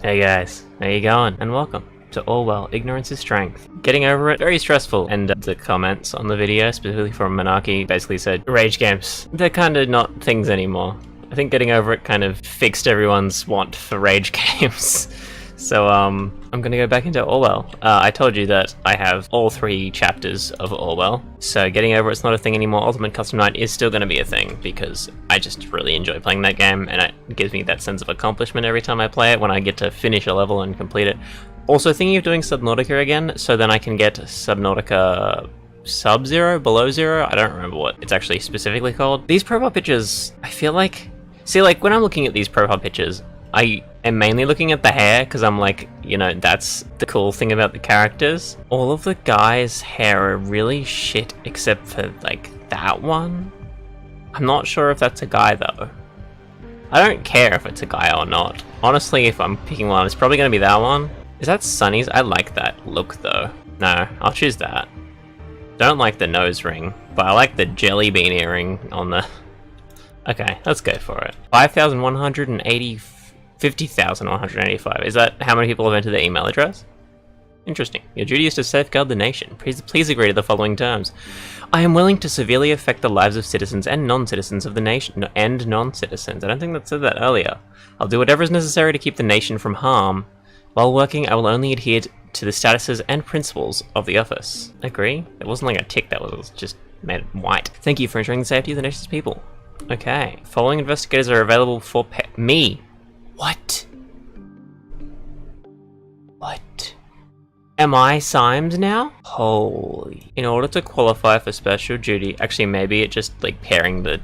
Hey guys, how you going? And welcome to Orwell, Ignorance is Strength. Getting over it, very stressful. And the comments on the video, specifically from Monarchy, basically said, rage games, they're kind of not things anymore. I think getting over it kind of fixed everyone's want for rage games. So I'm gonna go back into Orwell. I told you that I have all 3 chapters of Orwell, so getting over it's not a thing anymore. Ultimate Custom Night is still gonna be a thing, because I just really enjoy playing that game, and it gives me that sense of accomplishment every time I play it, when I get to finish a level and complete it. Also thinking of doing Subnautica again, so then I can get Subnautica Sub-Zero, Below Zero, I don't remember what it's actually specifically called. These profile pictures, I feel like... See, like, when I'm looking at these profile pictures, I am mainly looking at the hair, because I'm like, you know, that's the cool thing about the characters. All of the guys' hair are really shit, except for, like, that one. I'm not sure if that's a guy, though. I don't care if it's a guy or not. Honestly, if I'm picking one, it's probably going to be that one. Is that Sunny's? I like that look, though. No, I'll choose that. Don't like the nose ring, but I like the jelly bean earring on the... Okay, let's go for it. 50,185. Is that how many people have entered their email address? Interesting. Your duty is to safeguard the nation. Please agree to the following terms. I am willing to severely affect the lives of citizens and non-citizens of the nation, and non-citizens. I don't think that said that earlier. I'll do whatever is necessary to keep the nation from harm. While working, I will only adhere to the statuses and principles of the office. Agree? It wasn't like a tick, that was just made it white. Thank you for ensuring the safety of the nation's people. Okay. Following investigators are available for me. What? What? Am I Symes now? Holy. In order to qualify for special duty, actually maybe it just like pairing the,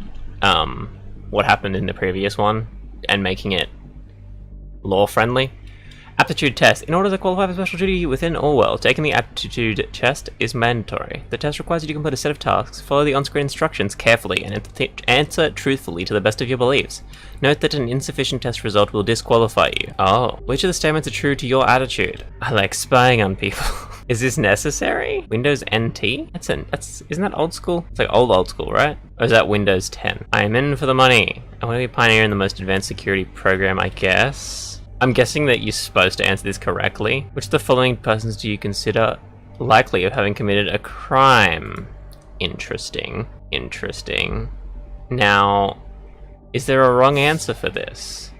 what happened in the previous one and making it law friendly. Aptitude test. In order to qualify for special duty within Orwell, taking the aptitude test is mandatory. The test requires you to complete a set of tasks, follow the on-screen instructions carefully, and answer truthfully to the best of your beliefs. Note that an insufficient test result will disqualify you. Oh, which of the statements are true to your attitude? I like spying on people. Is this necessary? Windows NT? Isn't that old school? It's like old school, right? Or is that Windows 10? I am in for the money. I want to be a pioneer in the most advanced security program, I guess. I'm guessing that you're supposed to answer this correctly. Which of the following persons do you consider likely of having committed a crime? Interesting. Interesting. Now, is there a wrong answer for this?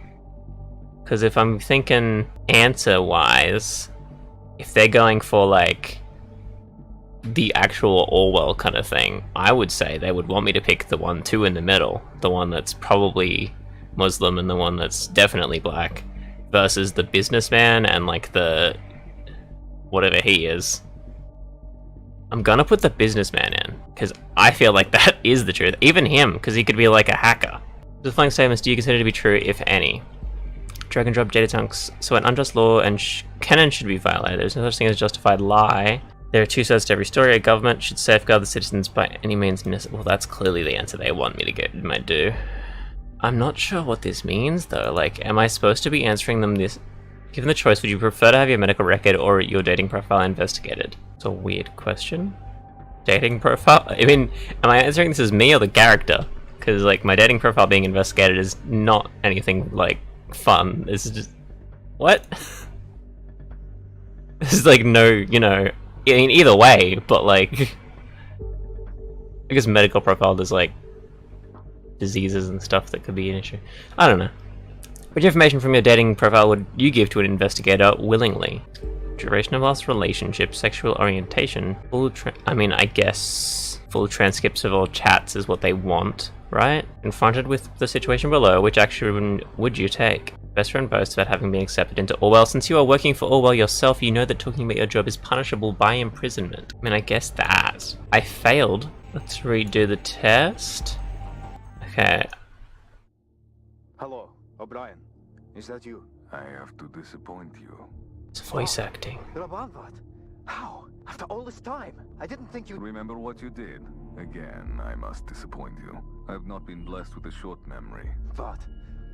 Because if I'm thinking answer-wise, if they're going for, like, the actual Orwell kind of thing, I would say they would want me to pick the 2 in the middle. The one that's probably Muslim and the one that's definitely black. Versus the businessman and like the whatever he is. I'm gonna put the businessman in, because I feel like that is the truth. Even him, because he could be like a hacker. The following statements do you consider to be true, if any? Drag and drop data chunks. So an unjust law and canon should be violated. There's no such thing as justified lie. There are 2 sides to every story. A government should safeguard the citizens by any means necessary. Well, that's clearly the answer they want me to get. Might do. I'm not sure what this means, though. Like, am I supposed to be answering them this? Given the choice, would you prefer to have your medical record or your dating profile investigated? It's a weird question. Dating profile? I mean, am I answering this as me or the character? Because, like, my dating profile being investigated is not anything, like, fun. This is just... What? This is, like, no, you know... I mean, either way, but, like... I guess medical profile, there's, like... diseases and stuff that could be an issue. I don't know. Which information from your dating profile would you give to an investigator willingly? Duration of last relationship, sexual orientation, I mean, I guess full transcripts of all chats is what they want, right? Confronted with the situation below, which action would you take? Best friend boasts about having been accepted into Orwell. Since you are working for Orwell yourself, you know that talking about your job is punishable by imprisonment. I mean, I guess that. I failed. Let's redo the test. Okay. Hello, O'Brien. Is that you? I have to disappoint you. It's voice acting. Rabanvat? How? After all this time? I didn't think you'd... Remember what you did? Again, I must disappoint you. I've not been blessed with a short memory. What?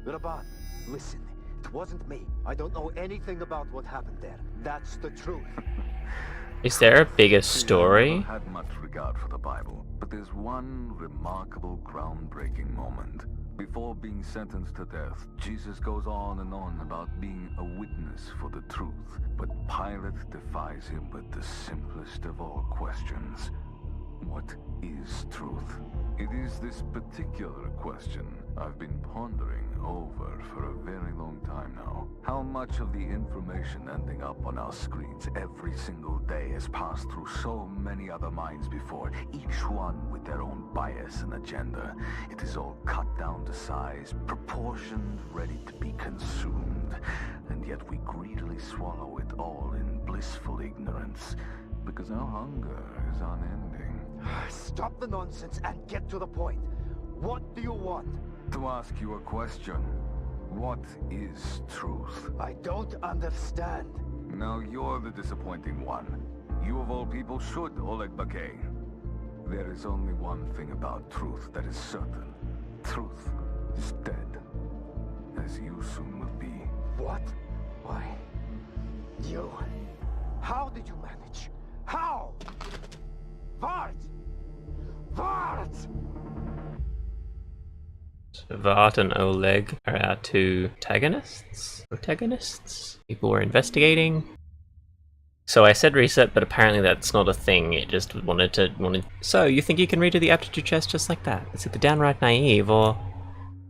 Raban, listen. It wasn't me. I don't know anything about what happened there. That's the truth. Is there a bigger story? I had much regard for the Bible, but there's one remarkable, groundbreaking moment. Before being sentenced to death, Jesus goes on and on about being a witness for the truth. But Pilate defies him with the simplest of all questions. What is truth? It is this particular question I've been pondering over for a very long time now. How much of the information ending up on our screens every single day has passed through so many other minds before, each one with their own bias and agenda. It is all cut down to size, proportioned, ready to be consumed. And yet we greedily swallow it all in blissful ignorance, because our hunger is unending. Stop the nonsense and get to the point. What do you want? To ask you a question. What is truth? I don't understand. Now you're the disappointing one. You of all people should, Oleg Bakay. There is only one thing about truth that is certain. Truth is dead. As you soon will be. What? Why? You? How did you manage? How? Vart! Vart! So Vart and Oleg are our two protagonists? People we're investigating. So I said reset, but apparently that's not a thing. It just wanted. So you think you can redo the aptitude test just like that? It's either downright naive, or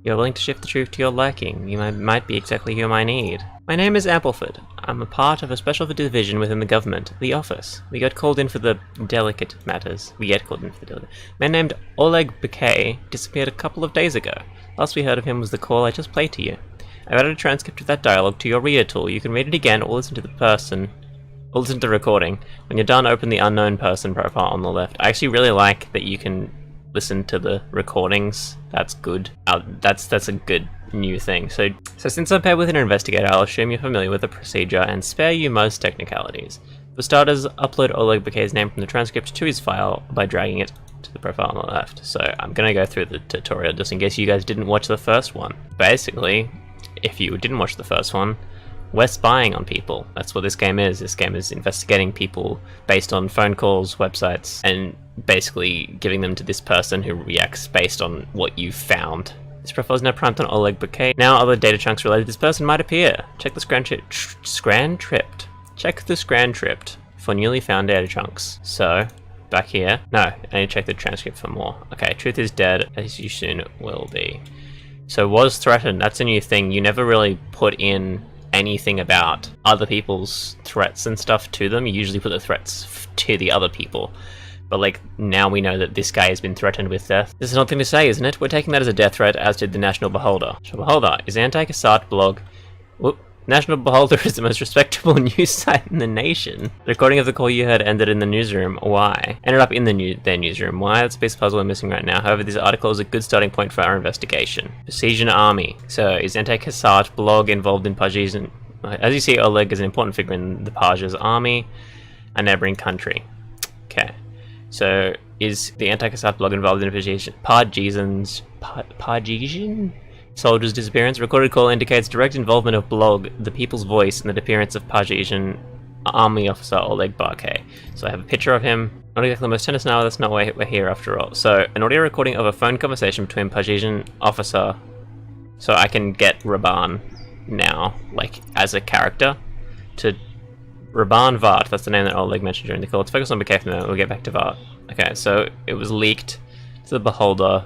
you're willing to shift the truth to your liking. You might be exactly whom I need. My name is Ampleford. I'm a part of a special division within the government, the office. We get called in for the delicate matters. Man named Oleg Bakay disappeared a couple of days ago. Last we heard of him was the call I just played to you. I've added a transcript of that dialogue to your reader tool. You can read it again or listen to the recording. When you're done, open the unknown person profile on the left. I actually really like that you can listen to the recordings. That's good. That's a good new thing. So since I'm paired with an investigator, I'll assume you're familiar with the procedure and spare you most technicalities. For starters, upload Oleg Bakay's name from the transcript to his file by dragging it to the profile on the left. So I'm gonna go through the tutorial just in case you guys didn't watch the first one. Basically, if you didn't watch the first one, we're spying on people. That's what this game is. This game is investigating people based on phone calls, websites, and basically giving them to this person who reacts based on what you've found. This profile is now primed on Oleg Bakay. Now other data chunks related to this person might appear. Check the Check the transcript for newly found data chunks. So, back here. No, I need to check the transcript for more. Okay, truth is dead, as you soon will be. So was threatened, that's a new thing. You never really put in anything about other people's threats and stuff to them. You usually put the threats to the other people. But like, now we know that this guy has been threatened with death. This is an odd thing to say, isn't it? We're taking that as a death threat, as did the National Beholder. National Beholder is anti-Cassat blog. Whoop. National Beholder is the most respectable news site in the nation. The recording of the call you heard ended in the newsroom. Why? Ended up in their newsroom. Why? That's a piece of puzzle we're missing right now. However, this article is a good starting point for our investigation. Pajizhian Army. So, is anti-Cassat blog involved in Pajizhian? As you see, Oleg is an important figure in the Paj's army, a neighboring country. Okay. So, is the anti-Cassat blog involved in Pajizhian soldiers' disappearance? Recorded call indicates direct involvement of blog, the People's Voice, in the disappearance of Pajizhian army officer Oleg Bakay. So I have a picture of him. Not exactly the most tennis now, that's not why we're here after all. So, an audio recording of a phone conversation between Pajizhian officer. So I can get Raban now, like, as a character, to Raban Vart. That's the name that Oleg mentioned during the call. Let's focus on Bakay for a minute, we'll get back to Vart. Okay, so it was leaked to the Beholder.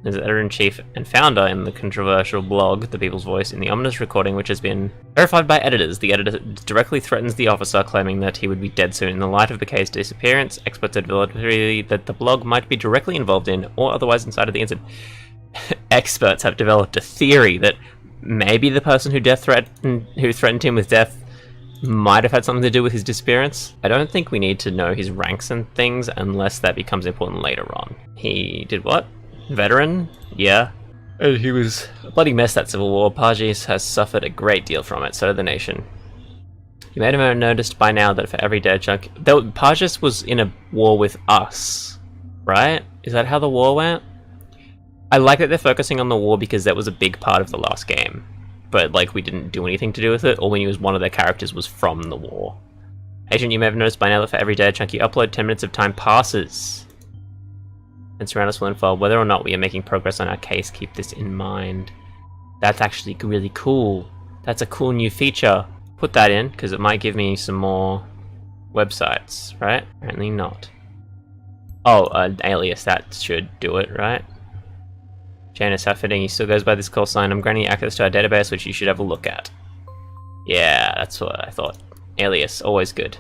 As editor-in-chief and founder in the controversial blog, The People's Voice, in the ominous recording which has been verified by editors. The editor directly threatens the officer, claiming that he would be dead soon. In the light of Bakay's disappearance, experts have developed a theory that the blog might be directly involved in, or otherwise inside of the incident. Experts have developed a theory that maybe the person who threatened him with death might have had something to do with his disappearance. I don't think we need to know his ranks and things unless that becomes important later on. He did what? Veteran? Yeah. And he was a bloody mess, that civil war. Pajis has suffered a great deal from it, so did the nation. You may have noticed by now that for every dead chunk... Pajis was in a war with us, right? Is that how the war went? I like that they're focusing on the war because that was a big part of the last game. But, like, we didn't do anything to do with it. All we knew was one of their characters was from the war. Agent, you may have noticed by now that for every dead chunk you upload, 10 minutes of time passes. and surround us will unfold. Whether or not we are making progress on our case, keep this in mind. That's actually really cool. That's a cool new feature. Put that in, because it might give me some more websites, right? Apparently not. Oh, an alias, that should do it, right? Janus, how fitting, he still goes by this call sign. I'm granting you access to our database, which you should have a look at. Yeah, that's what I thought. Alias, always good.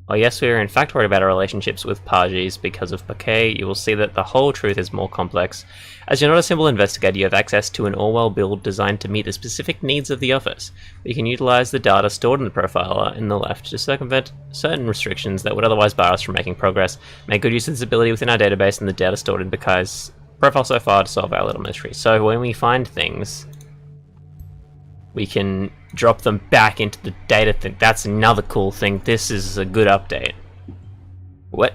Oh yes, we are in fact worried about our relationships with Parges because of Paquet. You will see that the whole truth is more complex. As you're not a simple investigator, you have access to an Orwell build designed to meet the specific needs of the office. You can utilize the data stored in the profiler in the left to circumvent certain restrictions that would otherwise bar us from making progress. Make good use of this ability within our database and the data stored in Paquet's profile so far to solve our little mystery. So when we find things, we can drop them back into the data thing. That's another cool thing. This is a good update. What?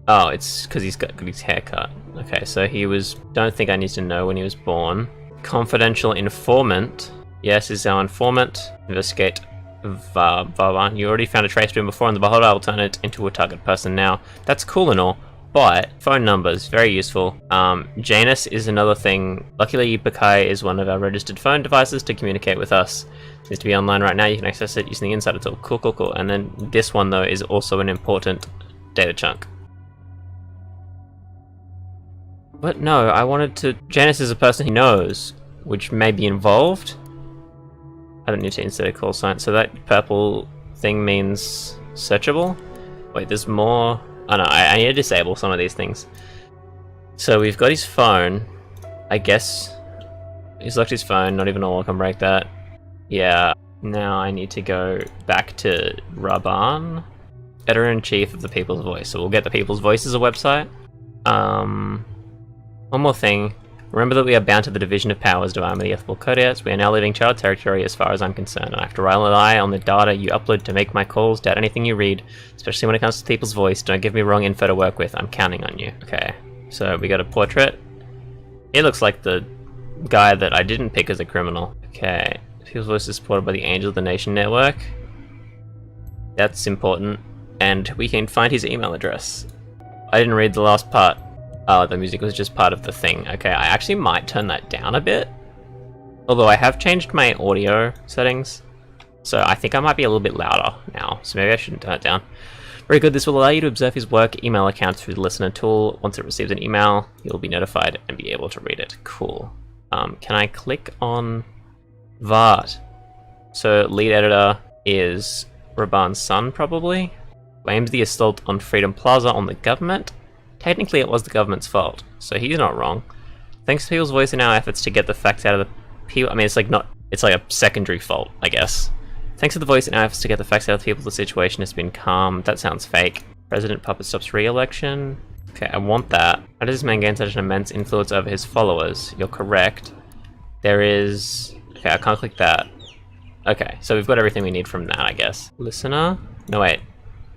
Oh, it's because he's got his haircut. Okay, so he was... Don't think I need to know when he was born. Confidential informant. Yes, is our informant. Investigate Vavan. You already found a trace to him before in the Beholder. I will turn it into a target person now. That's cool and all. But phone numbers, very useful. Janus is another thing. Luckily, Pakai is one of our registered phone devices to communicate with us. Seems to be online right now. You can access it using the insider tool. Cool, cool, cool. And then this one, though, is also an important data chunk. But no, I wanted to... Janus is a person he knows, which may be involved. I don't need to insert a call sign. So that purple thing means searchable? Wait, there's more... Oh no, I need to disable some of these things. So we've got his phone. I guess he's locked his phone, not even all can break that. Yeah, now I need to go back to Raban, editor-in-chief of the People's Voice. So we'll get the People's Voice as a website. One more thing. Remember that we are bound to the division of powers defined by the Ethical Codex. We are now leaving child territory as far as I'm concerned, and I have to rely on the data you upload to make my calls, doubt anything you read, especially when it comes to People's Voice. Don't give me wrong info to work with. I'm counting on you. Okay, so we got a portrait. It looks like the guy that I didn't pick as a criminal. Okay, People's Voice is supported by the Angel of the Nation Network. That's important. And we can find his email address. I didn't read the last part. Oh, the music was just part of the thing. Okay, I actually might turn that down a bit. Although I have changed my audio settings, so I think I might be a little bit louder now. So maybe I shouldn't turn it down. Very good, this will allow you to observe his work email account through the listener tool. Once it receives an email, you'll be notified and be able to read it. Cool. Can I click on Vart? So lead editor is Raban's son, probably. Blames the assault on Freedom Plaza on the government. Technically, it was the government's fault, so he's not wrong. Thanks to People's Voice in our efforts to get the facts out of the people. I mean, it's like a secondary fault, I guess. Thanks to the Voice in our efforts to get the facts out of the people, the situation has been calm. That sounds fake. President Puppet stops re-election. Okay, I want that. How does this man gain such an immense influence over his followers? You're correct. There is... Okay, I can't click that. Okay, so we've got everything we need from that, I guess. Listener? No, wait.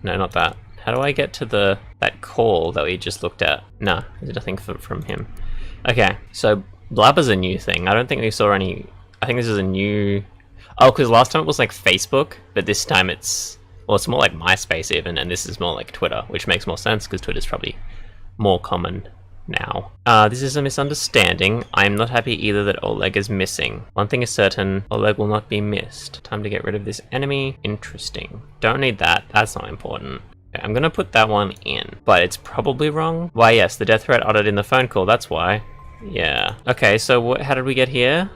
No, not that. How do I get to that call that we just looked at? No, there's nothing from him. Okay, so Blabber's a new thing. I don't think we saw any... I think this is a new... Oh, because last time it was like Facebook, but this time it's... Well, it's more like MySpace even, and this is more like Twitter, which makes more sense because Twitter's probably more common now. This is a misunderstanding. I am not happy either that Oleg is missing. One thing is certain, Oleg will not be missed. Time to get rid of this enemy. Interesting. Don't need that. That's not important. I'm gonna put that one in, but it's probably wrong. Why, yes, the death threat uttered in the phone call, that's why. Yeah. Okay, so how did we get here?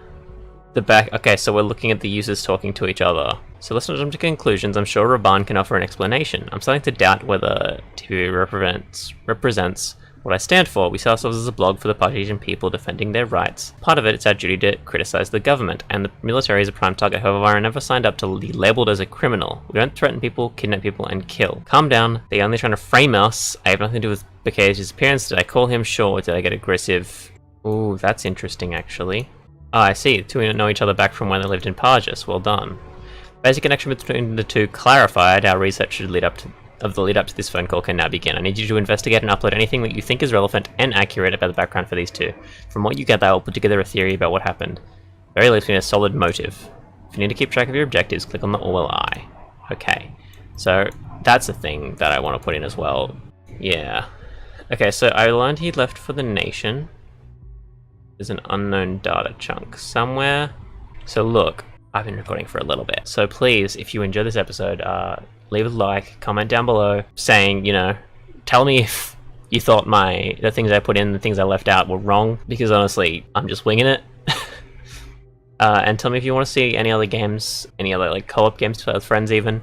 The back. Okay, so we're looking at the users talking to each other. So let's not jump to conclusions. I'm sure Raban can offer an explanation. I'm starting to doubt whether TV represents what I stand for. We see ourselves as a blog for the Parisian people defending their rights. Part of it, it's our duty to criticize the government, and the military is a prime target. However, I never signed up to be labeled as a criminal. We don't threaten people, kidnap people, and kill. Calm down. They're only trying to frame us. I have nothing to do with Bouquet's disappearance. Did I call him? Sure. Did I get aggressive? Ooh, that's interesting, actually. Oh, I see. The two know each other back from when they lived in Parges. Well done. Basic connection between the two clarified. Our research should lead up to this phone call can now begin. I need you to investigate and upload anything that you think is relevant and accurate about the background for these two. From what you gather, I will put together a theory about what happened. Very least we need a solid motive. If you need to keep track of your objectives, click on the Orwell eye. Okay, so that's a thing that I want to put in as well. Yeah. Okay, so I learned he left for the nation. There's an unknown data chunk somewhere. So look, I've been recording for a little bit. So please, if you enjoyed this episode, leave a like, comment down below saying, you know, tell me if you thought the things I put in, the things I left out were wrong, because honestly, I'm just winging it. And tell me if you want to see any other games, any other like co-op games with friends even.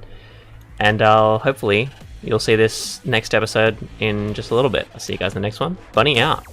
And hopefully you'll see this next episode in just a little bit. I'll see you guys in the next one. Bunny out.